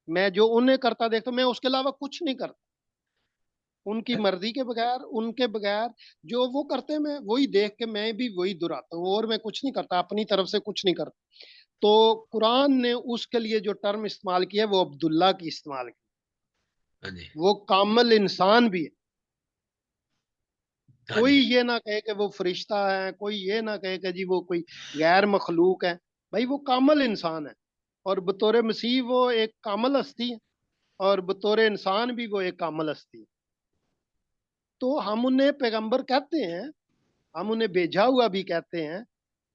मैं जो उन्हें करता देखता हूं, मैं उसके अलावा कुछ नहीं करता। उनकी मर्जी के बगैर, उनके बगैर जो वो करते हैं, मैं वही देख के मैं भी वही दोहराता हूँ, और मैं कुछ नहीं करता, अपनी तरफ से कुछ नहीं करता। तो कुरान ने उसके लिए जो टर्म इस्तेमाल किया वो अब्दुल्ला की इस्तेमाल की। हाँ जी। वो कामल इंसान भी है। हाँ कोई जी। ये ना कहे कि वो फरिश्ता है, कोई ये ना कहे कि जी वो कोई गैर मखलूक है। भाई वो कामल इंसान है, और बतौर मसीह वो एक कामल हस्ती है, और बतौर इंसान भी वो एक कामल हस्ती है। तो हम उन्हें पैगंबर कहते हैं, हम उन्हें भेजा हुआ भी कहते हैं,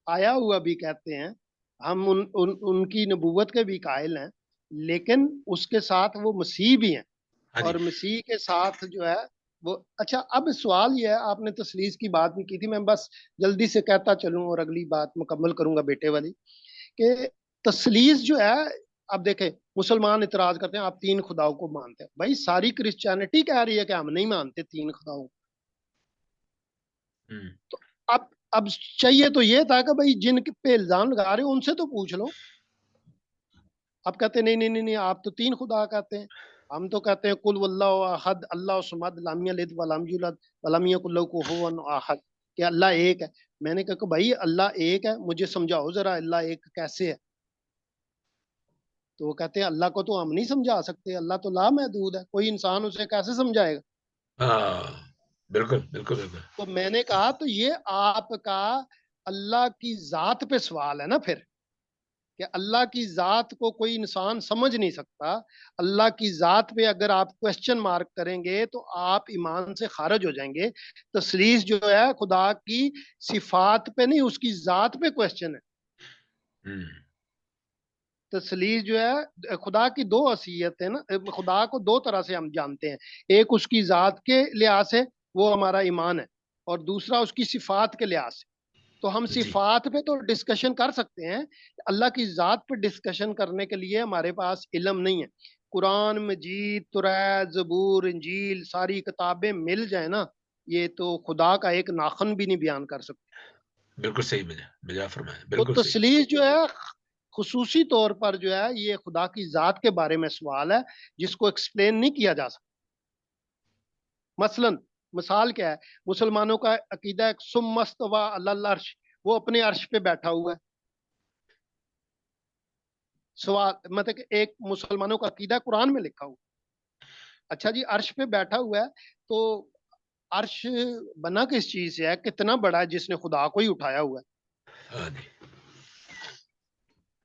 आया हुआ भी कहते हैं, हम उनकी नबूवत के भी कायल हैं। लेकिन उसके साथ वो मसीह भी हैं, हाँ जी। और मसीह के साथ जो है वो। अच्छा, अब सवाल ये है, आपने तसलीस की बात भी की थी, मैं बस जल्दी से कहता चलूं और अगली बात मुकम्मल करूंगा बेटे वाली, कि तसलीस जो है, अब देखें, मुसलमान इतराज करते हैं आप तीन खुदाओं को मानते हैं। भाई सारी क्रिश्चियनिटी कह रही है कि हम नहीं मानते तीन खुदाओं। हम्म। तो अब चाहिए तो ये था कि भाई जिन पे इल्जाम लगा रहे हो उनसे तो पूछ लो। अब कहते नहीं नहीं नहीं नहीं, आप तो तीन खुदा कहते हैं। हम तो कहते हैं कुल वल्लाहु अहद अल्लाह समद लम यलिद वलम यूलद वलम यकुल लहू कुफुवन अहद, कि अल्लाह एक है। मैंने कहा कि भाई अल्लाह एक है, मुझे समझाओ जरा अल्लाह एक कैसे है। तो वो कहते हैं अल्लाह को तो हम नहीं समझा सकते, अल्लाह तो लामहदूद है, कोई इंसान उसे कैसे समझाएगा। हाँ, बिल्कुल बिल्कुल बिल्कुल। तो मैंने कहा तो ये आपका अल्लाह की जात पे सवाल है ना फिर, कि अल्लाह की जात को कोई इंसान समझ नहीं सकता। अल्लाह की जात पे अगर आप क्वेश्चन मार्क करेंगे तो आप ईमान से खारिज हो जाएंगे। तसलीस जो है खुदा की सिफात पे नहीं, उसकी जात पे क्वेश्चन है। हम्म। तसलीस जो है, खुदा की दो हसीयत है ना, खुदा को दो तरह से हम जानते हैं। एक उसकी जात के लिहाज से, वो हमारा ईमान है, और दूसरा उसकी सिफात के लिहाज से। तो हम जी। सिफात पे तो डिस्कशन कर सकते हैं, अल्लाह की ज़ात पे डिस्कशन करने के लिए हमारे पास इल्म नहीं है। कुरान मजीद, तुरैत, ज़बूर, इंजील, सारी किताबें मिल जाए ना, ये तो खुदा का एक नाखन भी नहीं बयान कर सकते। बिल्कुल सही बजा बजा फरमाया, तो बिल्कुल सही। तसलीस जो है खुसूसी तौर पर जो है ये खुदा की ज़ात के बारे में सवाल है, जिसको एक्सप्लेन नहीं किया जा सकता। मसलन, मिसाल क्या है, मुसलमानों का अकीदा है सुम्मस्तवा अलल अर्श, वो अपने अर्श पे बैठा हुआ है। सवाल मतलब कि एक मुसलमानों का अकीदा कुरान में लिखा हुआ। अच्छा जी, अर्श पे बैठा हुआ है, तो अर्श बना किस चीज से है, कितना बड़ा है, जिसने खुदा को ही उठाया हुआ है। हाँ जी।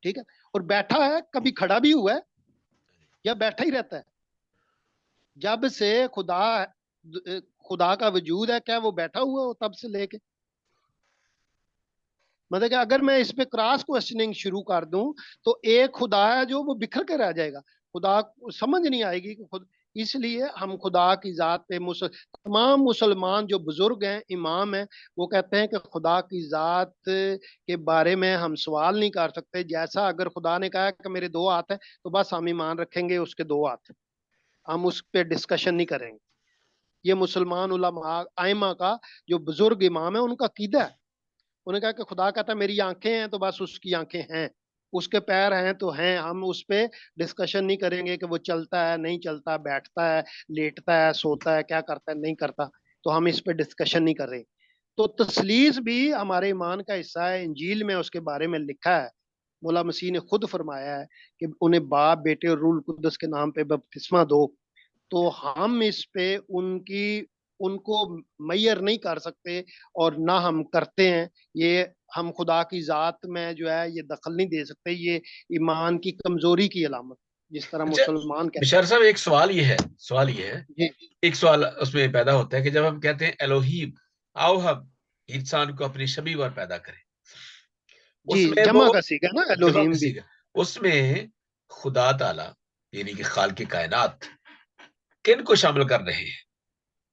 ठीक है, और बैठा है, कभी खड़ा भी हुआ है या बैठा ही रहता है। जब से खुदा का वजूद है, क्या वो बैठा हुआ हो तब से लेके। मतलब कि अगर मैं इस पे क्रॉस क्वेश्चनिंग शुरू कर दूं, तो एक खुदा है जो वो बिखर के रह जाएगा। खुदा को समझ नहीं आएगी कि खुद। इसलिए हम खुदा की जात पे तमाम मुसलमान जो बुजुर्ग हैं, इमाम हैं, वो कहते हैं कि खुदा की जात के बारे में हम सवाल नहीं कर सकते। जैसा अगर खुदा ने कहा कि मेरे दो हाथ हैं, तो बस हम ईमान रखेंगे उसके दो हाथ, हम उस पर डिस्कशन नहीं करेंगे। ये मुसलमान उलमा आइमा का जो बुजुर्ग इमाम है उनका कीदा है। उन्होंने कहा कि खुदा कहता है मेरी आंखें हैं, तो बस उसकी आंखें हैं, उसके पैर हैं तो हैं, हम उस पे डिस्कशन नहीं करेंगे कि वो चलता है नहीं चलता, बैठता है, लेटता है, सोता है, क्या करता है नहीं करता। तो हम इस पे डिस्कशन नहीं कर रहे। तो तसलीस भी हमारे ईमान का हिस्सा है, इंजील में उसके बारे में लिखा है। मौला मसीह ने खुद फरमाया है कि उन्हें बाप, बेटे और रूल कुद्दस के नाम पे बपतिस्मा दो। तो हम इस पे उनकी उनको मैयर नहीं कर सकते, और ना हम करते हैं। ये हम खुदा की जात में जो है ये दखल नहीं दे सकते। ये ईमान की कमजोरी की अलामत, जिस तरह अच्छा, मुसलमान कहते बिशार साहब, एक सवाल ये है, हैं। जी एक सवाल उसमें पैदा होता है कि जब हम कहते हैं एलोहीम, आओ हम इंसान को अपनी शबीह पर पैदा करें, जी, उसमें वो जमा का सीखा ना जमा एलोहीम किसी भी। का, उसमें खुदा ताला यानी कि खाल की कायनात किन को शामिल कर रहे हैं?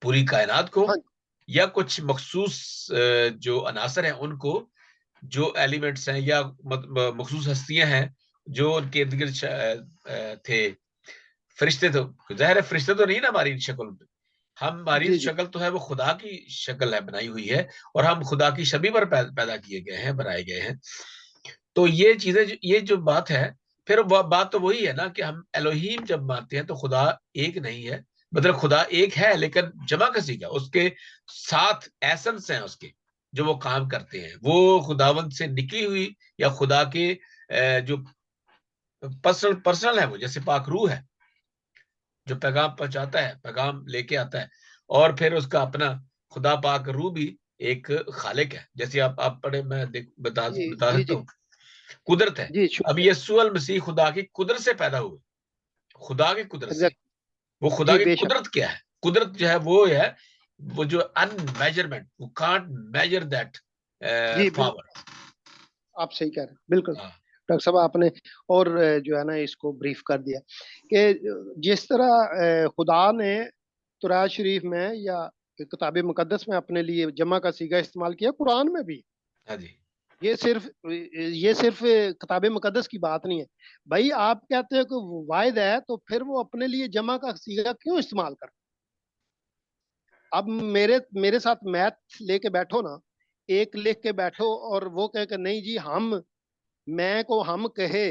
पूरी कायनात को, हाँ या कुछ मखसूस जो अनासर हैं उनको, जो एलिमेंट्स हैं या मखसूस हस्तियां हैं जो उनके इर्द गिर्द थे? फरिश्ते तो जाहिर है, फरिश्ते तो नहीं ना हमारी शक्ल में, हमारी जी जी। शक्ल तो है वो खुदा की शक्ल है, बनाई हुई है, और हम खुदा की छवि पर पैदा किए गए हैं, बनाए गए हैं। तो ये चीजें, ये जो बात है, फिर बात तो वही है ना कि हम एलोहीम जब मानते हैं तो खुदा एक नहीं है, मतलब खुदा एक है लेकिन जमा कसी का, उसके साथ एसेंस हैं उसके जो वो काम करते हैं, वो खुदावंत से निकली हुई या खुदा के जो पर्सनल पर्सनल है, वो जैसे पाक रूह है जो पैगाम पहुंचाता है, पैगाम लेके आता है, और फिर उसका अपना खुदा पाक रूह भी एक खालिक है। जैसे आप पढ़े, मैं बता जी बता जी सकता जी हूँ, कुदरत है। जी, अब शुक्रिया। यीशु अल मसीह खुदा की कुदरत से पैदा हुए, खुदा की कुदरत से। एग्जैक्ट। वो खुदा जी की बेशक। कुदरत क्या है? कुदरत जो है वो है, वो जो अनमेजरमेंट, वो can't measure that G power. बिल्कुल, आप सही कह रहे हैं, बिल्कुल हाँ डॉक्टर साहब आपने। और जो है ना इसको ब्रीफ कर दिया कि जिस तरह खुदा ने कुरान शरीफ में या किताब मुकद्दस में अपने लिए जमा का सीगा इस्तेमाल किया, कुरान में भी। हाँ जी। ये सिर्फ किताब मुकद्दस की बात नहीं है। भाई आप कहते हो कि वो वाहिद है, तो फिर वो अपने लिए जमा का सीगा क्यों इस्तेमाल कर? अब मेरे मेरे साथ मैथ लेके बैठो ना, एक लिख के बैठो और वो कहे कि नहीं जी हम, मैं को हम कहे,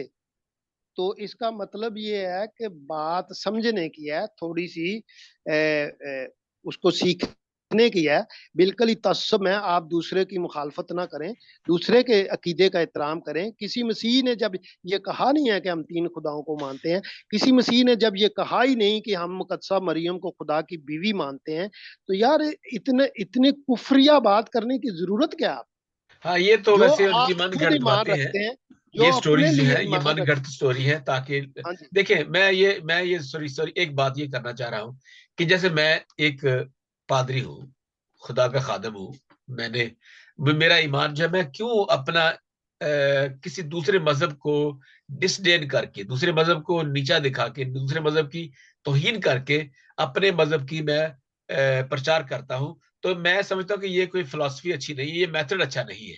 तो इसका मतलब ये है कि बात समझने की है, थोड़ी सी उसको सीखने की है। बिल्कुल ही तसब में आप दूसरे की मुखालफत ना करें, दूसरे के अकीदे का एहतराम करें। किसी मसीह ने जब ये कहा नहीं है कि हम तीन खुदाओं को मानते हैं, किसी मसीह ने जब ये कहा ही नहीं कि हम मुकद्दसा मरियम को खुदा की बीवी मानते हैं, तो यार इतने इतने कुफरिया बात करने की जरूरत क्या है? हाँ, ये तो जो वैसे आप उनकी मन खुद घड़त ईमान बातें हैं। रखते हैं, जो ये अपने स्टोरीज जो लिए है ये ईमान मन रखते घड़त स्टोरी है, ताकि हैं। हाँ जी। देखें, मैं ये सॉरी सॉरी एक बात ये करना चाह रहा हूँ कि जैसे मैं एक पादरी हूँ, खुदा का खादम हूँ। मैंने मेरा ईमान जो है, मैं क्यों अपना किसी दूसरे मजहब को डिसडेन करके, दूसरे मजहब को नीचा दिखा के, दूसरे मजहब की तौहीन करके अपने मजहब की मैं प्रचार करता हूँ। तो मैं समझता हूँ कि ये कोई फिलॉसफी अच्छी नहीं है, ये मेथड अच्छा नहीं है।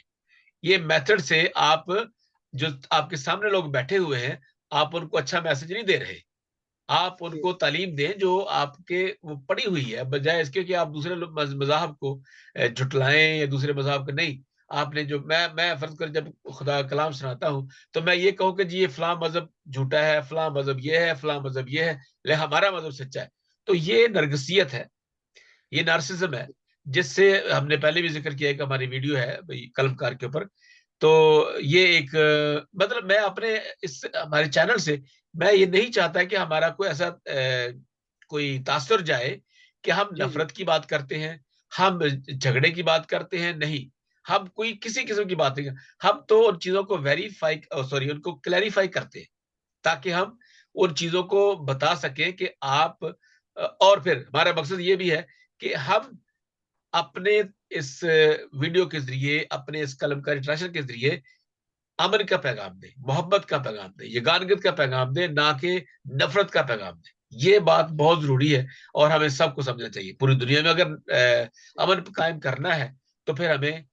ये मेथड से आप, जो आपके सामने लोग बैठे हुए हैं, आप उनको अच्छा मैसेज नहीं दे रहे। आप जी उनको तालीम दें जो आपके वो पड़ी हुई है, बजाय इसके कि आप दूसरे मज़हब को झुटलाएं या दूसरे मज़हब को नहीं। आपने जो, मैं फर्ज कर जब खुदा का कलाम सुनाता हूँ, तो मैं ये कहूँ कि जी ये फलां मज़हब झूठा है, फलां मज़हब ये है, फलां मज़हब ये है, ले हमारा मज़हब सच्चा है। तो ये नरगिसियत है, ये नार्सिज्म है, जिससे हमने पहले भी जिक्र किया है कि हमारी वीडियो है भाई कलमकार के ऊपर। तो ये एक मतलब मैं अपने इस हमारे चैनल से मैं ये नहीं चाहता कि हमारा कोई ऐसा कोई तासुर जाए कि हम जी जी। नफरत की बात करते हैं, हम झगड़े की बात करते हैं। नहीं, हम कोई किसी किस्म की बात नहीं, हम तो उन चीजों को वेरीफाई, सॉरी, उनको क्लैरिफाई करते हैं, ताकि हम उन चीजों को बता सकें कि आप और फिर हमारा मकसद ये भी है कि हम अपने इस वीडियो के जरिए, अपने इस कलमकारी ट्रेजर के जरिए अमन का पैगाम दें, मोहब्बत का पैगाम दें, यगानगत का पैगाम दें, ना कि नफरत का पैगाम दें। ये बात बहुत जरूरी है और हमें सबको समझना चाहिए। पूरी दुनिया में अगर अमन कायम करना है तो फिर हमें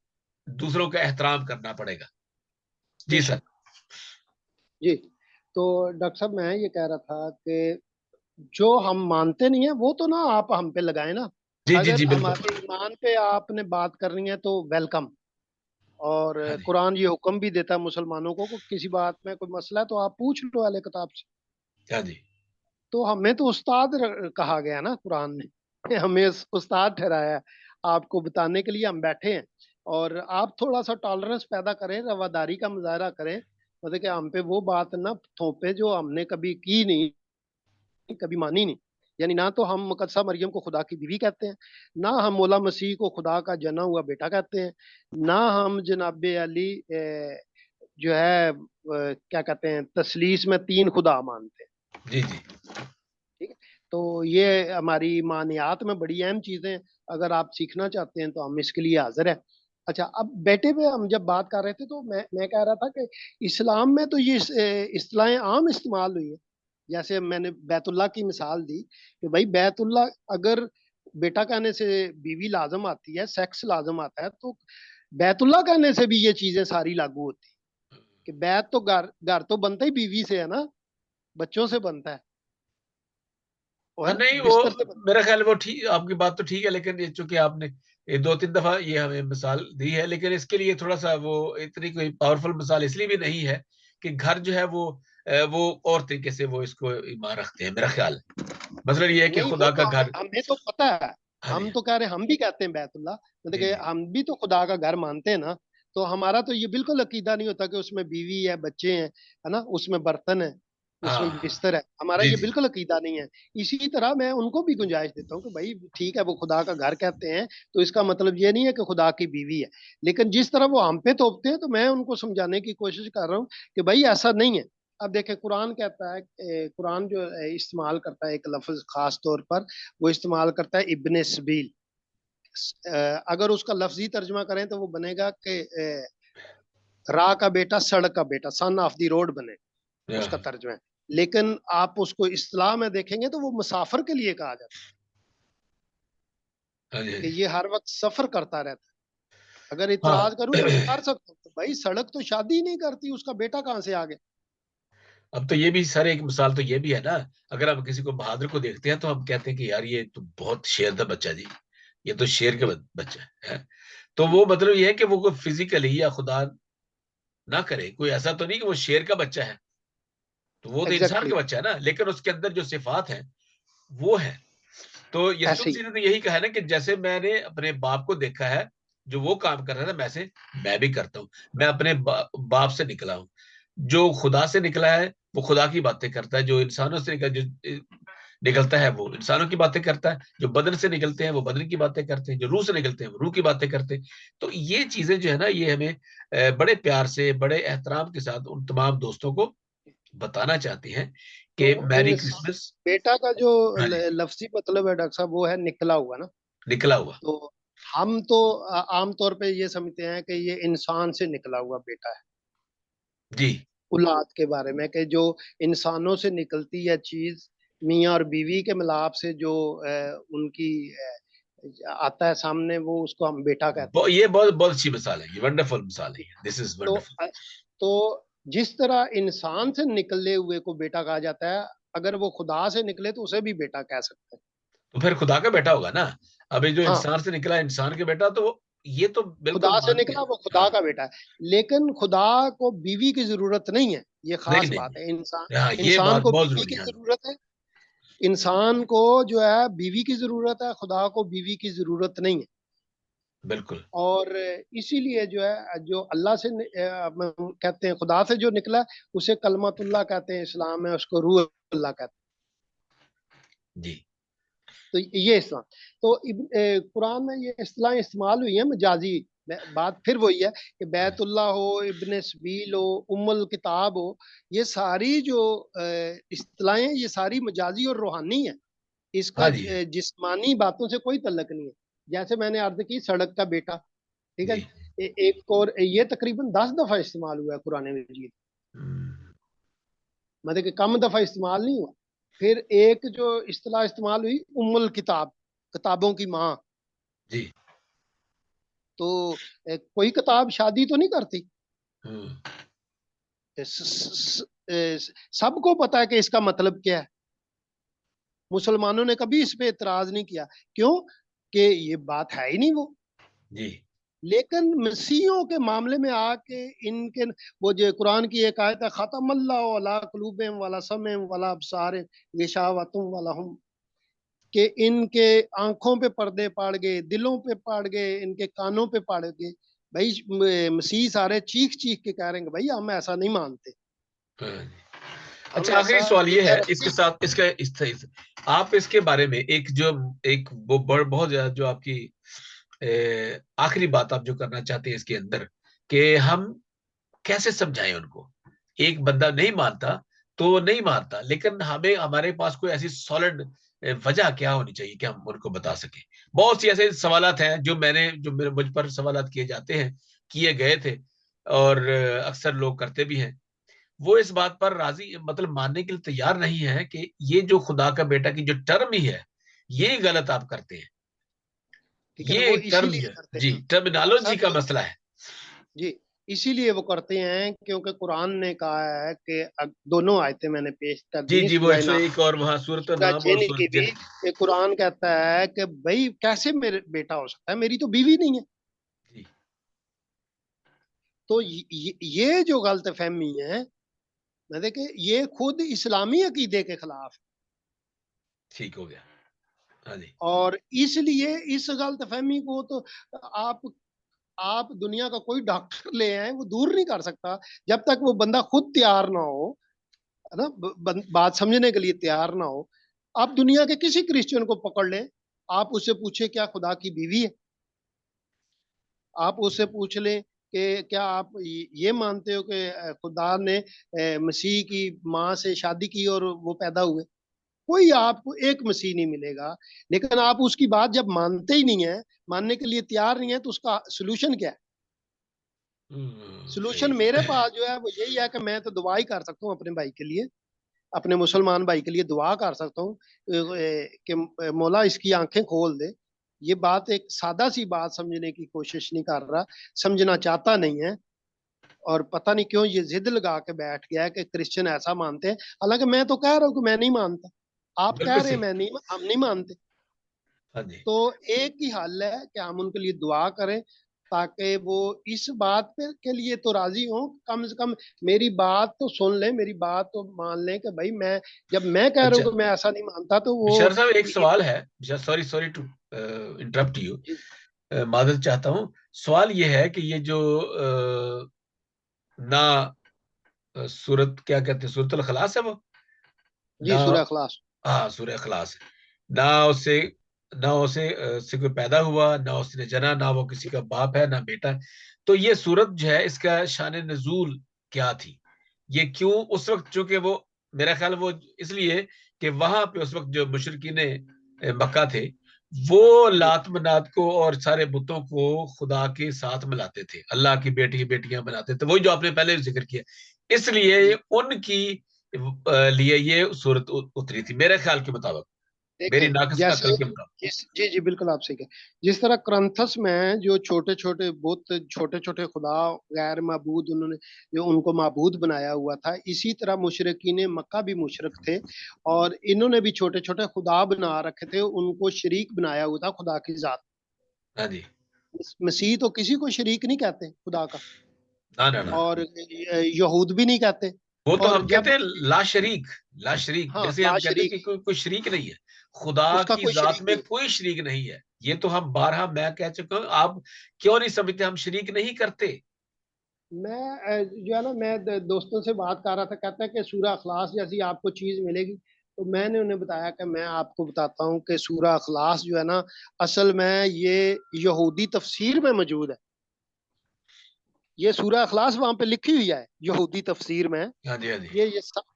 दूसरों का एहतराम करना पड़ेगा। जी सर। बेशक। जी। तो डॉक्टर साहब मैं ये कह रहा था कि जो हम मानते नहीं है वो तो ना आप हम पे लगाए ना। जी जी अगर जी, हमारे बिल्कुल। ईमान पे आपने बात करनी है तो वेलकम। और हाँ जी। कुरान ये हुक्म भी देता है मुसलमानों को किसी बात में कोई मसला है तो आप पूछ लो अहले किताब से। हाँ जी। तो हमें तो उस्ताद कहा गया ना कुरान ने, हमें उस्ताद ठहराया है आपको बताने के लिए, हम बैठे हैं। और आप थोड़ा सा टॉलरेंस पैदा करें, रवादारी का मुजाहरा करें, मतलब कि हम पे वो बात ना थोपे जो हमने कभी की नहीं, कभी मानी नहीं। यानी ना तो हम मुकद्दसा मरियम को खुदा की बीवी कहते हैं, ना हम मौला मसीह को खुदा का जना हुआ बेटा कहते हैं, ना हम जनाब अली जो है क्या कहते हैं तसलीस में तीन खुदा मानते हैं। जी जी। ठीक है। तो ये हमारी मानियात में बड़ी अहम चीजें, अगर आप सीखना चाहते हैं तो हम इसके लिए हाजिर है। अच्छा, अब बेटे पे हम जब बात कर रहे थे तो मैं कह रहा था कि इस्लाम में तो ये इस्तिलाहें आम इस्तेमाल हुई है। जैसे मैंने बैतुल्लाह की मिसाल दी कि भाई बैतुल्लाह, अगर बेटा कहने से बीवी लाजम आती है, सेक्स लाजम आता है, तो बैतुल्लाह कहने से भी ये चीजें सारी लागू होती है कि बैत तो घर घर तो बनता ही बीवी से है ना, बच्चों से बनता है हाँ, और नहीं वो, बिस्तर से बनता मेरा ख्याल वो ठीक, आपकी बात तो ठीक है, लेकिन ये चूंकि आपने ये 2-3 दफा ये हमें मिसाल दी है, लेकिन इसके लिए थोड़ा सा वो इतनी कोई पावरफुल मिसाल इसलिए भी नहीं है कि घर जो है वो वो और तरीके से वो इसको ईमान रखते हैं, मेरा ख्याल है। मतलब ये है कि नहीं, वो खुदा तो का घर। हमें तो पता है। हाँ जी, हम तो कह रहे हैं, हम भी कहते हैं बैतुल्ला, मतलब जी कि जी, हम भी तो खुदा का घर मानते हैं ना। तो हमारा तो ये बिल्कुल अकीदा नहीं होता कि उसमें बीवी है, बच्चे हैं, है ना, उसमें बर्तन है, हाँ उसमें हाँ, बिस्तर है। हमारा जी ये जी, बिल्कुल अकीदा नहीं है। इसी तरह मैं उनको भी गुंजाइश देता हूँ कि भाई ठीक है, वो खुदा का घर कहते हैं, तो इसका मतलब ये नहीं है कि खुदा की बीवी है। लेकिन जिस तरह वो हम पे थोपते हैं, तो मैं उनको समझाने की कोशिश कर रहा हूँ कि भाई ऐसा नहीं है। अब देखें, कुरान कहता है, कुरान जो इस्तेमाल करता है एक लफ्ज खास तौर पर, वो इस्तेमाल करता है इब्ने सबील। अगर उसका लफ्जी तर्जमा करें तो वो बनेगा कि राह का बेटा, सड़क का बेटा, सन ऑफ द रोड बने, या, उसका तर्जमा है। लेकिन आप उसको इस्लाम में देखेंगे तो वो मुसाफिर के लिए कहा जाता हाँ जी, हाँ है जी, कि ये हर वक्त सफर करता रहता है। अगर हाँ। इतराज करूं तो मैं कर सकता हूँ, तो भाई सड़क तो शादी ही नहीं करती, उसका बेटा कहाँ से आ गया? अब तो ये भी सर, एक मिसाल तो ये भी है ना, अगर हम किसी को बहादुर को देखते हैं तो हम कहते हैं कि यार ये तो बहुत शेर था बच्चा जी, ये तो शेर का जी बच्चा है। तो जी, वो मतलब ये है कि वो कोई फिजिकली या खुदा ना करे, कोई ऐसा तो नहीं कि वो शेर का बच्चा है, तो वो तो इंसान एग्जैक्टली का बच्चा है ना, लेकिन उसके अंदर जो सिफात है वो है। तो यीशु ऐसे ही। मसीह ने तो यही कहा है ना कि जैसे मैंने अपने बाप को देखा है, जो वो काम कर रहा था वैसे मैं भी करता हूँ। मैं अपने बाप से निकला हूँ। जो खुदा से निकला है वो खुदा की बातें करता है, जो इंसानों से निकलता है वो इंसानों की बातें करता है, जो बदन से निकलते हैं वो बदन की बातें करते हैं, जो रूह से निकलते हैं वो रूह की बातें करते हैं। तो ये चीजें जो है ना, ये हमें बड़े प्यार से, बड़े एहतराम के साथ उन तमाम दोस्तों को बताना चाहती हैं कि तो मैरी इन क्रिसमस। बेटा का जो हाँ जी, लफ्जी मतलब है डॉक्टर साहब, वो है निकला हुआ ना। निकला हुआ। तो हम तो आमतौर पे ये समझते हैं कि ये इंसान से निकला हुआ बेटा है, जी, औलाद के बारे में, कि जो इंसानों से निकलती है चीज, मियाँ और बीवी के मिलाप से जो उनकी आता है सामने, वो उसको हम बेटा कहते हैं। ये बहुत बहुत अच्छी मिसाल है, ये वंडरफुल मिसाल है, दिस इज तो वंडरफुल। तो जिस तरह इंसान से निकले हुए को बेटा कहा जाता है, अगर वो खुदा से निकले तो उसे भी बेटा कह सकते हैं। तो फिर खुदा का बेटा होगा ना। अभी जो हाँ, इंसान से निकला है इंसान के बेटा, तो ये तो बिल्कुल खुदा से मानते निकला हैं। वो खुदा हाँ, का बेटा है। लेकिन खुदा को बीवी की जरूरत नहीं है, ये नहीं खास नहीं बात है। इंसान नहीं, हाँ ये इंसान बात को बहुत बीवी जरूरी की है। हाँ जरूरत है। इंसान को जो है बीवी की जरूरत है, खुदा को बीवी की जरूरत नहीं है। बिल्कुल। और इसीलिए जो है, जो अल्लाह से कहते हैं, खुदा से जो निकला, उसे कलमतुल्लाह कहते हैं इस्लाम में, उसको रूह अल्लाह कहते जी हैं। तो ये इस्लाम, तो कुरान में ये इस्लाम इस्तेमाल हुई है मजाजी। बात फिर वही है कि बैतुल्लाह हो, इब्ने सबील हो, उम्मुल किताब हो, ये सारी जो इस्तिलाहें, ये सारी मजाजी और रूहानी है। इसका हाँ जी, जिस्मानी बातों से कोई तल्लक नहीं है। जैसे मैंने अर्ज की, सड़क का बेटा, ठीक है। जी। एक और ये तकरीबन 10 दफा इस्तेमाल हुआ है कुरान मजीद, हम्म, मतलब कि कम दफा इस्तेमाल नहीं हुआ। फिर एक जो इस्तेलाह इस्तेमाल हुई, उम्मुल किताब, किताबों की माँ। जी। तो कोई किताब शादी तो नहीं करती। हम्म, सबको पता है कि इसका मतलब क्या है। मुसलमानों ने कभी इस पे एतराज नहीं किया। क्यों? कि ये बात है ही नहीं वो। जी लेकिन मसीहियों के मामले में आके इनके, वो जो कुरान की एक आयत है, खतमल्लाहु अला कुलूबिहिम वला समिहिम वला अबसारिहिम गिशावतुम वला हुम, कि इनके आंखों पे पर्दे पड़ गए, दिलों पे पड़ गए, इनके कानों पे पड़ गए। भाई मसीह सारे चीख चीख के कह रहे हैं कि भाई हम ऐसा नहीं मानते, हाँ। हम अच्छा, आखिरी ऐसा सवाल ये है इसके इंहेरेंटली। साथ, इसका आप इसके बारे में एक जो, एक वो बहुत ज्यादा जो आपकी आखिरी बात आप जो करना चाहते हैं इसके अंदर, कि हम कैसे समझाएं उनको। एक बंदा नहीं मानता तो वो नहीं मानता, लेकिन हमें हमारे पास कोई ऐसी सॉलिड वजह क्या होनी चाहिए कि हम उनको बता सकें। बहुत सी ऐसे सवालात हैं जो मुझ पर सवालात किए जाते हैं, किए गए थे, और अक्सर लोग करते भी हैं। वो इस बात पर राजी, मतलब मानने के लिए तैयार नहीं है कि ये जो खुदा का बेटा की जो टर्म ही है, ये गलत आप करते हैं। ठीक है, ये तो वो एक टर्म इसीलिए है करते जी, हैं डॉक्टर टर्मिनोलॉजी साहब, का क्योंकि मसला है। जी, इसीलिए वो करते हैं क्योंकि कुरान ने कहा है कि दोनों आयतें मैंने पेश कर जी दी, जी, वो सूरह नाम, 101 और वहां सूरत सूरह नाम और जिन सूरत की भी। जिन। ये कुरान कहता है कि भाई कैसे मेरे बेटा हो सकता है, मेरी तो बीवी नहीं है। जी तो ये जो गलत फहमी है, मैं देखे ये खुद इस्लामी अकीदे के खिलाफ। ठीक हो गया। हाँ जी। और इसलिए इस गलतफहमी को तो आप आप दुनिया का कोई डॉक्टर ले आए वो दूर नहीं कर सकता जब तक वो बंदा खुद तैयार ना हो, है ना, बात समझने के लिए तैयार ना हो। आप दुनिया के किसी क्रिश्चियन को पकड़ लें, आप उससे पूछे क्या खुदा की बीवी है, आप उससे पूछ लें कि क्या आप ये मानते हो कि खुदा ने मसीह की माँ से शादी की और वो पैदा हुए। कोई आपको एक मसीह नहीं मिलेगा। लेकिन आप उसकी बात जब मानते ही नहीं है, मानने के लिए तैयार नहीं है, तो उसका सोल्यूशन क्या है? सोल्यूशन सही। मेरे पास जो है वो यही है कि मैं तो दुआ ही कर सकता हूँ अपने भाई के लिए, अपने मुसलमान भाई के लिए दुआ कर सकता हूँ कि मौला इसकी आंखें खोल दे। ये बात एक सादा सी बात समझने की कोशिश नहीं कर रहा, समझना चाहता नहीं है। और पता नहीं क्यों ये जिद लगा के बैठ गया है कि क्रिश्चियन ऐसा मानते हैं, हालांकि मैं तो कह रहा हूँ कि मैं नहीं मानता। आप कह बिल्कुल रहे हैं सही। मैं नहीं, हम नहीं मानते। हाँ जी। तो एक ही हल है कि हम उनके लिए दुआ करें ताकि वो इस बात पे के लिए तो राजी हों, कम से कम मेरी बात तो सुन लें, मेरी बात तो मान लें कि भाई मैं जब मैं कह रहा हूँ अच्छा कि मैं ऐसा नहीं मानता तो वो बिशार साहब, एक इ- सवाल है। बिशार, sorry sorry to interrupt you, जी मादर चाहता हूँ। सवाल ये है कि ये जो ना सूरत क्या कहते हैं, सूरतुल खलास है वो जी ना। सूरह इखलास। हाँ, सूरह खलास है। ना उससे ना उसे से कोई पैदा हुआ, ना उसने जना, ना वो किसी का बाप है, ना बेटा है। तो ये सूरत जो है, इसका शान नजूल क्या थी? ये क्यों उस वक्त, चूंकि वो मेरा ख्याल वो इसलिए कि वहां पे उस वक्त जो मुशरिकीन मक्का थे, वो जी लात मनात को और सारे बुतों को खुदा के साथ मिलाते थे, अल्लाह की बेटी बेटियां बनाते थे, वही जो आपने पहले जिक्र किया। इसलिए जी उनकी लिए ये सूरत उतरी थी मेरे ख्याल के मुताबिक, मेरी देखें नाकस जैसे अकल के मुताबिक। जी जी बिल्कुल आप सही कहें। जिस तरह क्रंथस में जो छोटे छोटे बुत, छोटे छोटे खुदा, गैर माबूद उन्होंने जो उनको माबूद बनाया हुआ था, इसी तरह मुशरिकीन मक्का भी मुशरिक थे और इन्होंने भी छोटे छोटे खुदा बना रखे थे, उनको शरीक बनाया हुआ था खुदा की जात। हाँ जी। मसीह तो किसी को शरीक नहीं कहते खुदा का, ना ना ना, और यहूद भी नहीं कहते। वो तो और हम कहते जब हैं ला शरीक। ला शरीक, हाँ जैसे ला हम कहते हैं शरीक, कि कोई शरीक नहीं है, खुदा उसका की कोई जात शरीक में नहीं। कोई शरीक नहीं है। ये तो हम बारहा मैं कह चुका हूं, आप क्यों नहीं समझते हम शरीक नहीं करते? मैं जो है ना, मैं दोस्तों से बात कर रहा था, कहता है कि सूरह अखलास जैसी आपको चीज मिलेगी। तो मैंने उन्हें बताया कि मैं आपको बताता हूँ कि सूरह अखलास जो है ना, असल में ये यहूदी तफसीर में मौजूद है। ये सूरह अखलास वहां पे लिखी हुई है यहूदी तफसीर में। हाँ जी, हाँ जी।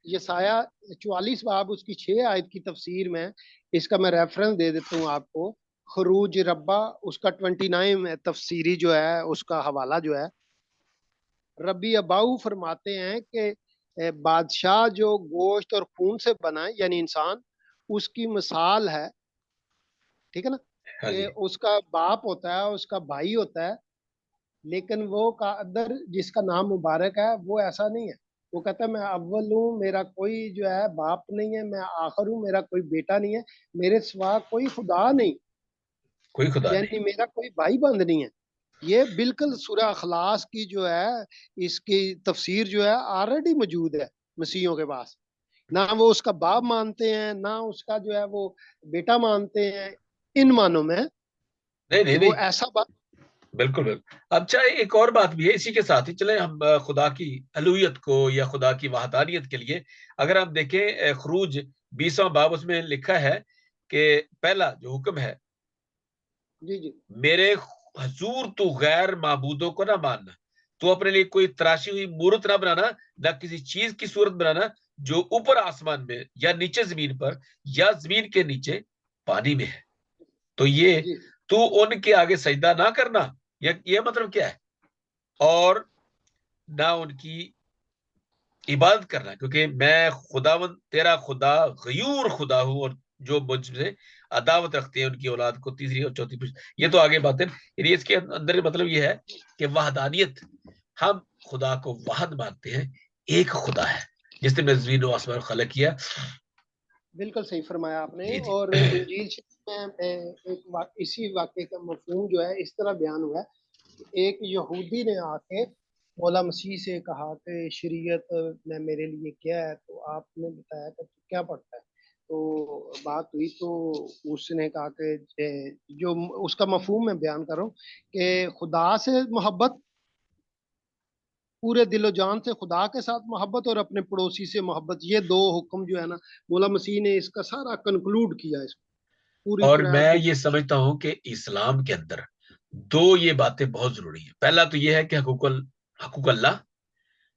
ये साया 44 बाब उसकी 6 आयत की तफसीर में। इसका मैं रेफरेंस दे देता हूँ आपको। खरूज रब्बा उसका 29 तफसीरी जो है उसका हवाला जो है। रबी अबाऊ फरमाते हैं कि बादशाह जो गोश्त और खून से बना है यानी इंसान, उसकी मिसाल है, ठीक है ना, हाँ कि जी। उसका बाप होता है, उसका भाई होता है, लेकिन वो का अदर जिसका नाम मुबारक है वो ऐसा नहीं है। वो कहता है मैं अव्वल हूँ, मेरा कोई जो है बाप नहीं है, मैं आखिर हूँ, मेरा कोई बेटा नहीं है, मेरे सिवा कोई खुदा नहीं, कोई खुदा नहीं। यानी मेरा कोई भाई बंद नहीं है। ये बिल्कुल सूरह अखलास की जो है इसकी तफसीर जो है ऑलरेडी मौजूद है मसीहियों के पास। ना वो उसका बाप मानते हैं, ना उसका जो है वो बेटा मानते हैं इन मानों में नहीं कि नहीं वो नहीं, ऐसा बात। बिल्कुल बिल्कुल। अच्छा, एक और बात भी है इसी के साथ ही, चले हम खुदा की अलूहियत को या खुदा की वहदानियत के लिए अगर हम देखें, खरूज 20वां बाब, उसमें लिखा है कि पहला जो हुक्म है, जी जी मेरे हजूर तू गैर माबूदों को ना मानना, तू अपने लिए कोई तराशी हुई मूर्त ना बनाना, ना किसी चीज की सूरत बनाना जो ऊपर आसमान में या नीचे जमीन पर या जमीन के नीचे पानी में है। तो ये जी तू उनके आगे सजदा ना करना, ये मतलब क्या है? और ना उनकी इबादत करना, क्योंकि मैं खुदावंद तेरा खुदा गयूर खुदा हूं, और जो मुझसे अदावत रखते हैं उनकी औलाद को तीसरी और चौथी पुश्त। ये तो आगे बातें, यानी इसके अंदर मतलब ये है कि वहदानियत, हम खुदा को वाहद मानते हैं, एक खुदा है जिसने जमीन और आसमान खलक किया। बिल्कुल सही फरमाया आपने। जी जी। और इंजील शरीफ में इसी वाक्य का मफहूम जो है इस तरह बयान हुआ है कि एक यहूदी ने आके मौला मसीह से कहा कि शरीयत में मेरे लिए क्या है, तो आपने बताया कि तू क्या पढ़ता है। तो बात हुई तो उसने कहा कि जो उसका मफहूम मैं बयान कर रहा हूँ कि खुदा से मोहब्बत, पूरे दिलो जान से खुदा के साथ मोहब्बत और अपने पड़ोसी से मोहब्बत, ये दो हुक्म जो है ना, मौला मसीह ने इसका सारा कंक्लूड किया, इसको पूरी और तरह मैं बुक। ये समझता हूं कि इस्लाम के अंदर दो ये बातें बहुत जरूरी है। पहला तो ये है कि हकूक अल्लाह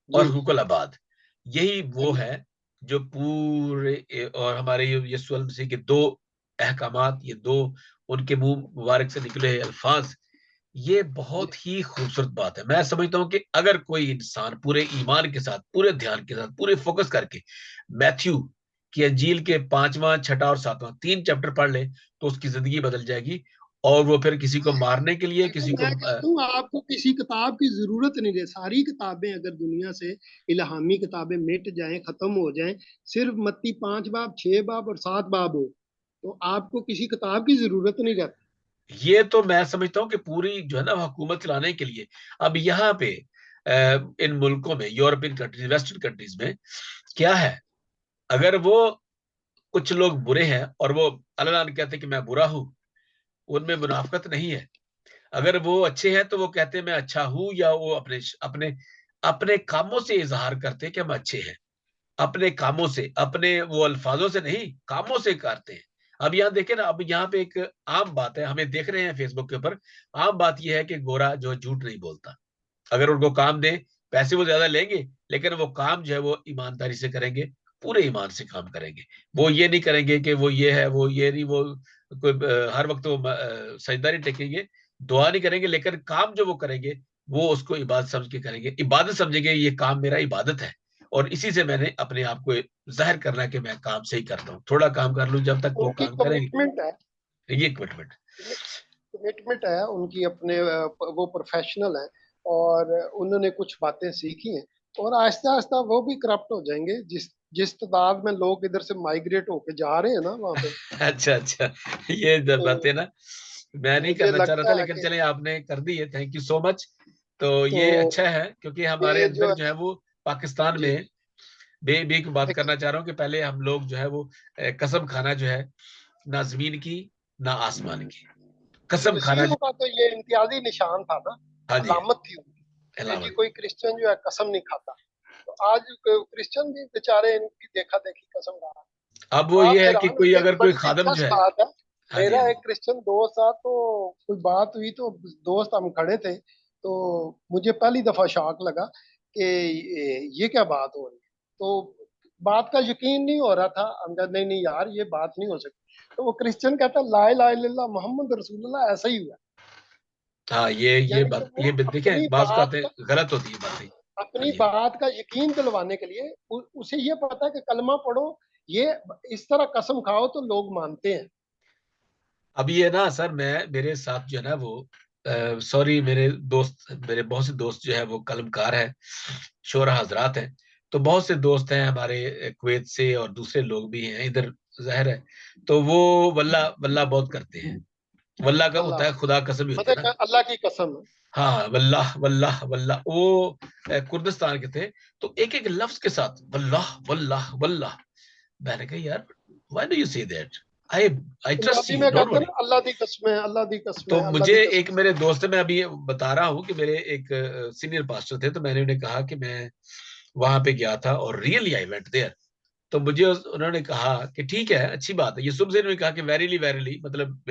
और जी। हकूक अबाद, यही हाँ वो जी। है जो पूरे, और हमारे यीशु मसीह के दो अहकामात, ये दो उनके मुंह मुबारक से निकले अल्फाज, ये जी। बहुत ही खूबसूरत बात है। मैं समझता हूं कि अगर कोई इंसान पूरे ईमान के साथ, पूरे ध्यान के साथ, पूरे फोकस करके मैथ्यू की अंजील के 5वां, 6वां और 7वां 3 चैप्टर पढ़ ले, तो उसकी जिंदगी बदल जाएगी। और वो फिर किसी को मारने के लिए, अगर किसी को मैं कहता हूँ आपको किसी किताब की जरूरत नहीं है, सारी किताबें अगर दुनिया से इल्हामी किताबें मिट जाएं, खत्म हो जाएं, सिर्फ मत्ती 5 बाब, 6 बाब और 7 बाब हो, तो आपको किसी किताब की जरूरत नहीं रहती। ये तो मैं समझता हूँ कि पूरी जो है ना हुकूमत चलाने के लिए, अब यहाँ पे इन मुल्कों में, यूरोपियन कंट्रीज, वेस्टर्न कंट्रीज में क्या है, अगर वो कुछ लोग बुरे हैं और वो अल्लाह ने कहते हैं कि मैं बुरा हूं, उनमें मुनाफकत नहीं है। अगर वो अच्छे हैं तो वो कहते हैं मैं अच्छा हूं, या वो अपने अपने अपने कामों से इजहार करते हैं कि हम अच्छे हैं। अपने कामों से, अपने वो अल्फाजों से नहीं, कामों से करते हैं। अब यहाँ देखे ना, अब यहाँ पे एक आम बात है, हमें देख रहे हैं फेसबुक के ऊपर, आम बात यह है कि गोरा जो है झूठ नहीं बोलता। अगर उनको काम दे, पैसे वो ज्यादा लेंगे, लेकिन वो काम जो है वो ईमानदारी से करेंगे, पूरे ईमान से काम करेंगे। वो ये नहीं करेंगे कि वो ये है, वो ये नहीं, वो कोई हर वक्त वो सजदा नहीं टेकेंगे, दुआ नहीं करेंगे, लेकिन काम जो वो करेंगे वो उसको इबादत समझ के करेंगे, इबादत समझेंगे ये काम मेरा इबादत है। और इसी से मैंने अपने आप को जाहिर करना है कि मैं काम सही करता हूँ, थोड़ा काम कर लूँ जब तक वो उनकी काम करेंगे। कमिटमेंट है। ये कमिटमेंट। कमिटमेंट है उनकी अपने, वो प्रोफेशनल है और उन्होंने कुछ बातें सीखी हैं, और आहिस्ता आहिस्ता वो भी करप्ट हो जाएंगे, जिस जिस तादाद में लोग इधर से माइग्रेट होके जा रहे हैं ना वहां पे। अच्छा अच्छा, ये तो बातें ना मैं नहीं मुझे करना चाह रहा था, लगता है लेकिन कि चले आपने कर दी है, थैंक यू सो मच। तो तो ये अच्छा है, क्योंकि हमारे ये जो अंदर है जो है ना। वो पाकिस्तान जी। में भी एक बात एक करना चाह रहा हूँ कि पहले हम लोग जो है वो कसम खाना जो है, ना जमीन की ना आसमान की, कसम खाना मसीहियों का तो ये इम्तियाजी निशान था ना, हाँ जी, अलामत थी उनकी, कि अलामत। कोई क्रिश्चियन जो है कसम नहीं खाता। तो आज क्रिश्चियन भी बेचारे इनकी देखा देखी कसम खा रहे अब वो हैं। आप ये है कि हैरान कोई होंगे, अगर कोई बड़ी खादम जो दिलचस्प है, बात है। हाँ जी हाँ मेरा जी, एक क्रिश्चियन दोस्त था, तो कोई बात हुई तो दोस्त हम खड़े थे, तो मुझे पहली दफा शॉक लगा कि ये क्या बात हो रही है। तो बात का यकीन नहीं हो रहा था, हम कहा नहीं नहीं यार ये बात नहीं हो सकती। तो वो क्रिश्चियन कहता ला इलाहा इल्लल्लाह मोहम्मद रसूलुल्लाह, ऐसा ही हुआ। हाँ ये यानी कि बात, वो ये देखें अपनी बात को बात आते का गलत होती है बातें। हाँ अपनी जी। बात का यकीन दिलवाने के लिए उसे ये पता है कि कलमा पढ़ो, ये इस तरह कसम खाओ तो लोग मानते हैं। अब ये ना सर, मैं मेरे साथ जो है ना वो, सॉरी, मेरे दोस्त, मेरे बहुत से दोस्त जो है वो कलमकार है, शोरा हजरात हैं। तो बहुत से दोस्त हैं हमारे कुवैत से, और दूसरे लोग भी हैं इधर, जाहिर है। तो वो वल्लाह वल्लाह बहुत करते हैं। वल्लाह का होता अल्लाह, है, खुदा कसम भी होती है ना। मतलब अल्लाह की कसम है। हाँ हाँ, वल्लाह वल्लाह वल्लाह, वो कुर्दिस्तान के थे। तो एक एक लफ्ज के साथ वल्लाह वल्लाह वल्लाह। मैंने कहा यार, why do you say that? I I trust Punjabi you, में डोंट कहते हैं वरी। ना, अल्लाह दी कसम है, अल्लाह दी कसम तो है, अल्लाह मुझे दी एक कसम मेरे दोस्त, मैं अभी बता रहा हूँ कि मेरे एक सीनियर पास्टर थे, तो मैंने उन्हें कहा कि मैं वहां पे गया था और रियली आई वेंट देयर। तो मुझे उन्होंने कहा कि ठीक है, अच्छी बात है। यूसुफ से उन्होंने कहा कि वेरीली वेरीली, मतलब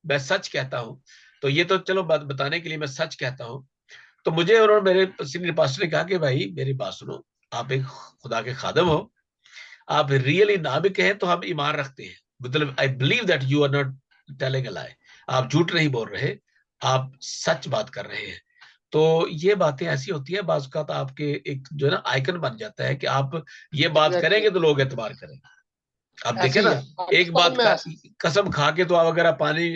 मैं सच कहता हूँ। तो ये तो चलो बात बताने के लिए मैं सच कहता हूँ। तो मुझे और मेरे सीनियर पास्टर ने कहा कि भाई मेरी बात सुनो, आप एक खुदा के खादम हो, आप रियली ना भी कहें तो हम ईमान रखते हैं, मतलब I believe that you are not telling a lie, आप झूठ नहीं बोल रहे, आप सच बात कर रहे हैं। तो ये बातें ऐसी होती है, बाज का तो आपके एक जो है ना आइकन बन जाता है कि आप ये बात एग्जैक्टली। करेंगे तो लोग एतबार करेंगे। अब देखे ऐसे ही ना, है एक पाकिस्तान बात में, का ऐसे कसम खा के तो आप अगर आप पानी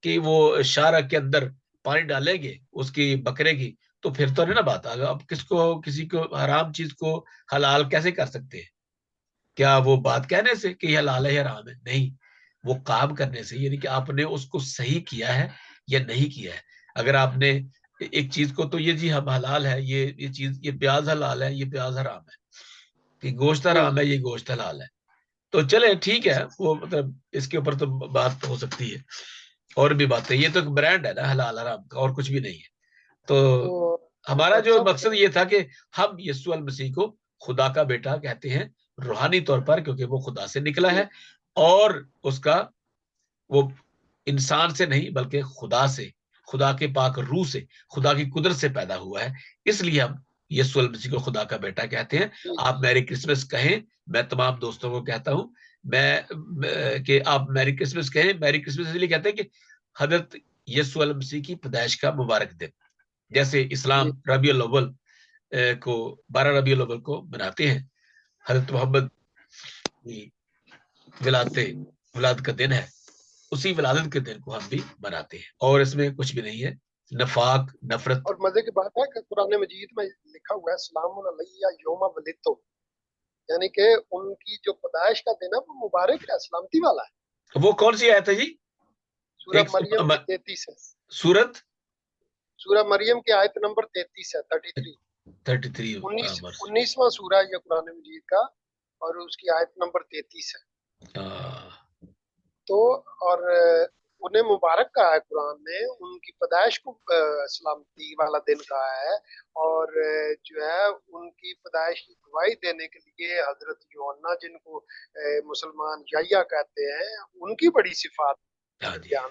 की वो शारक के अंदर पानी डालेंगे उसकी बकरे की, तो फिर तो नहीं ना बात। अगर आप किसको, किसी को हराम चीज को हलाल कैसे कर सकते हैं? क्या वो बात कहने से कि हलाल है या हराम है? नहीं, वो काम करने से, यानी कि आपने उसको सही किया है या नहीं किया है। अगर आपने एक चीज को तो ये जी हम हलाल है, ये चीज, ये प्याज हलाल है, ये प्याज हराम है, कि गोश्त हराम है, ये गोश्त हलाल है। तो चले ठीक है, वो मतलब इसके ऊपर तो बात हो सकती है, और भी बातें, ये तो एक ब्रांड है ना हलाल हराम का, और कुछ भी नहीं है। तो तो हमारा डॉक्टर जो साहब, मकसद ये था कि हम यीशु अल मसीह को खुदा का बेटा कहते हैं रूहानी तौर पर, क्योंकि वो खुदा से निकला है, और उसका वो इंसान से नहीं बल्कि खुदा से, खुदा के पाक रूह से, खुदा की कुदरत से पैदा हुआ है, इसलिए हम यीशु अल मसीह को खुदा का बेटा कहते हैं। आप मैरी क्रिसमस कहें, मैं तमाम दोस्तों को कहता हूं, कि आप मैरी क्रिसमस कहें। मैरी क्रिसमस इसलिए कहते हैं कि हजरत यीशु अल मसीह की पैदाइश का मुबारक दिन। जैसे इस्लाम रबीउल अव्वल को 12 रबीउल अव्वल को मनाते हैं, हजरत मोहम्मद की विलादत का दिन है, उसी विलादत के दिन को हम भी मनाते हैं, और इसमें कुछ भी नहीं है नफाक नफरत। और मजे की बात है कि कुरान मजीद में लिखा हुआ है सलामुन अलैया यौमा वलिदतु, यानी कि उनकी जो पैदाइश का दिन है वो मुबारक है, सलामती वाला है। वो कौन सी आयत है जी? सूरह एक मरियम की 33 है। सूरत सूरह मरियम की आयत नंबर 33 है, 33। 33 19वां सूरा है ये कुरान मजीद का, और उसकी आयत नंबर 33 है। तो और उन्हें मुबारक कहा है कुरान ने, उनकी पैदाइश को सलामती वाला दिन कहा है। और जो है उनकी पैदाइश की गवाही देने के लिए हजरत यूहन्ना, जिनको मुसलमान याह्या कहते हैं, उनकी बड़ी सिफात बयान।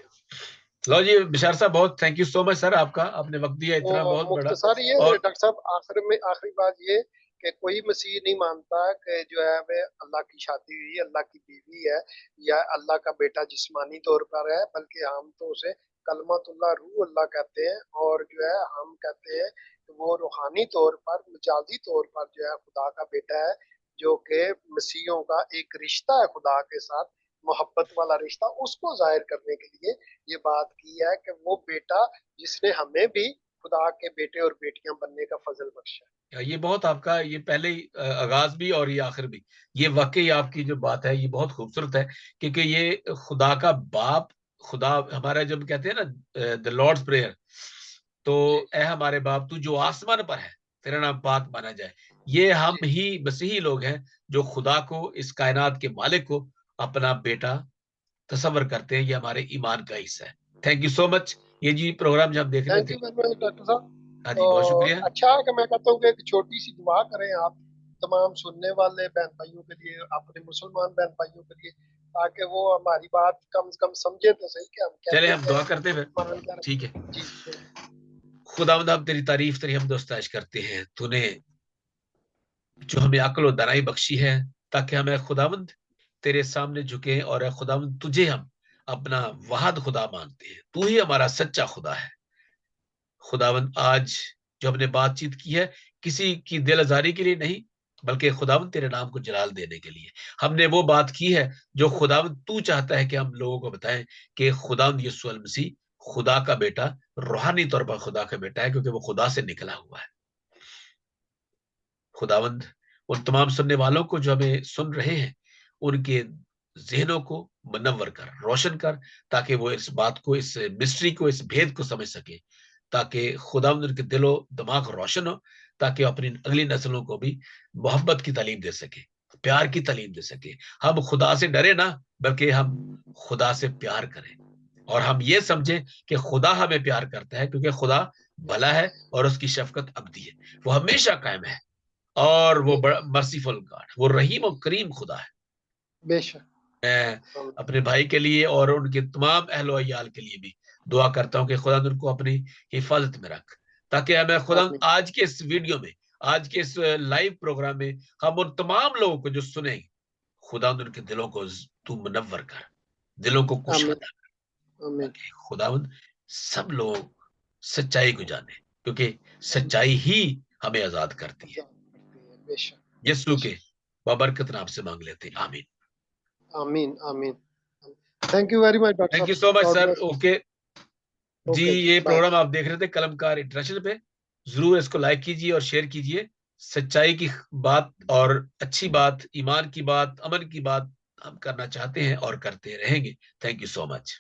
लो जी बिशार साहब, बहुत thank you so much sir, आपका आपने वक्त दिया तो इतना बहुत बड़ा। मुख्तसर ये और डॉक्टर साहब, आखिरी बात ये कि कोई मसीह नहीं मानता कि जो है वे अल्लाह की शादी हुई, अल्लाह की बीवी है, या अल्लाह का बेटा जिस्मानी तौर पर है, बल्कि हम तो उसे कलमतुल्लाह रूह अल्लाह कहते हैं। और जो है हम कहते हैं कि वो रूहानी तौर पर, मजाजी तौर पर जो है खुदा का बेटा है, जो कि मसीहों का एक रिश्ता है खुदा के साथ, मोहब्बत वाला रिश्ता, उसको जाहिर करने के लिए ये बात की है कि वो बेटा जिसने हमें भी खुदा के बेटे और बेटियां बनने का फजल बख्शा है। ये बहुत आपका, ये पहले ही आगाज भी और ये आखिर भी, ये वाकई आपकी जो बात है ये बहुत खूबसूरत है, क्योंकि ये खुदा का बाप, खुदा हमारा जब कहते हैं ना द लॉर्ड्स प्रेयर, तो ए हमारे बाप तू जो आसमान पर है, तेरा नाम पाक माना जाए, ये हम ही मसीही लोग हैं जो खुदा को, इस कायनात के मालिक को अपना बेटा तस्वर करते हैं। ये हमारे ईमान का हिस्सा है। Thank you so much. ये जी प्रोग्राम जब हम देख रहे थैंक थे। यू वेरी मच डॉक्टर साहब। हाँ तो जी, बहुत शुक्रिया। अच्छा है कि मैं कहता हूँ कि एक छोटी सी दुआ करें आप तमाम सुनने वाले बहन भाइयों के लिए, अपने मुसलमान बहन भाइयों के लिए, ताकि वो हमारी बात कम से कम समझे तो सही कि हम चले कहते हम क्या दुआ है, करते हैं मान फिर, क्या रहे। ठीक है। जी जी। खुदावंद हम तेरी तारीफ, तेरी हम दोस्ताइश करते हैं, तूने जो हमें अक्ल और दानाई बख्शी है, ताकि हमें खुदावंद तेरे सामने झुके, और खुदावंद तुझे हम अपना वाहद खुदा मानते हैं, तू ही हमारा सच्चा खुदा है। खुदावंद आज जो हमने बातचीत की है, किसी की दिल आजारी के लिए नहीं, बल्कि खुदावंद तेरे नाम को जलाल देने के लिए हमने वो बात की है जो खुदावंद तू चाहता है कि हम लोगों को बताएं, कि खुदावंद यीशु अल मसीह खुदा का बेटा, रूहानी तौर पर खुदा का बेटा है, क्योंकि वो खुदा से निकला हुआ है। खुदावंद उन तमाम सुनने वालों को जो हमें सुन रहे हैं, उनके जहनों को मुनव्वर कर, रोशन कर, ताकि वो इस बात को, इस मिस्ट्री को, इस भेद को समझ सके, ताकि खुदावंद उनके दिलो दिमाग रोशन हो, ताकि अपनी अगली नस्लों को भी मोहब्बत की तालीम दे सके, प्यार की तालीम दे सके। हम खुदा से डरे ना, बल्कि हम खुदा से प्यार करें, और हम ये समझें कि खुदा हमें प्यार करता है, क्योंकि खुदा भला है और उसकी शफकत अब्दी है, वो हमेशा कायम है, और वो बड़ा मर्सीफुल गॉड, वो रहीम और करीम खुदा है। बेशक। मैं अपने भाई के लिए और उनके तमाम अहलो अयाल के लिए भी दुआ करता हूँ कि खुदा उनको अपनी हिफाजत में रख, ताकि हमें खुदा आमीन आज के इस वीडियो में, आज के इस लाइव प्रोग्राम में, हम उन तमाम लोगों को जो सुनेंगे, खुदा उनके दिलों को तू मुनव्वर कर, दिलों को आमीन कुशादा कर, आमीन। ताकि खुदावंद सब लोग सच्चाई को जाने, क्योंकि सच्चाई ही हमें आजाद करती है। बेशक यीशु के बेशक। बाबरकत नाम से मांग लेते हैं, आमीन। आमीन आमीन। Thank you very much doctor thank you साहब। So much God sir. Bless. Okay ji, okay ji, ये बाय। प्रोग्राम आप देख रहे थे कलमकार इंटरनेशनल पे, जरूर इसको लाइक कीजिए और शेयर कीजिए। सच्चाई की बात और अच्छी बात, ईमान की बात, अमन की बात हम करना चाहते हैं और करते रहेंगे। Thank you so much.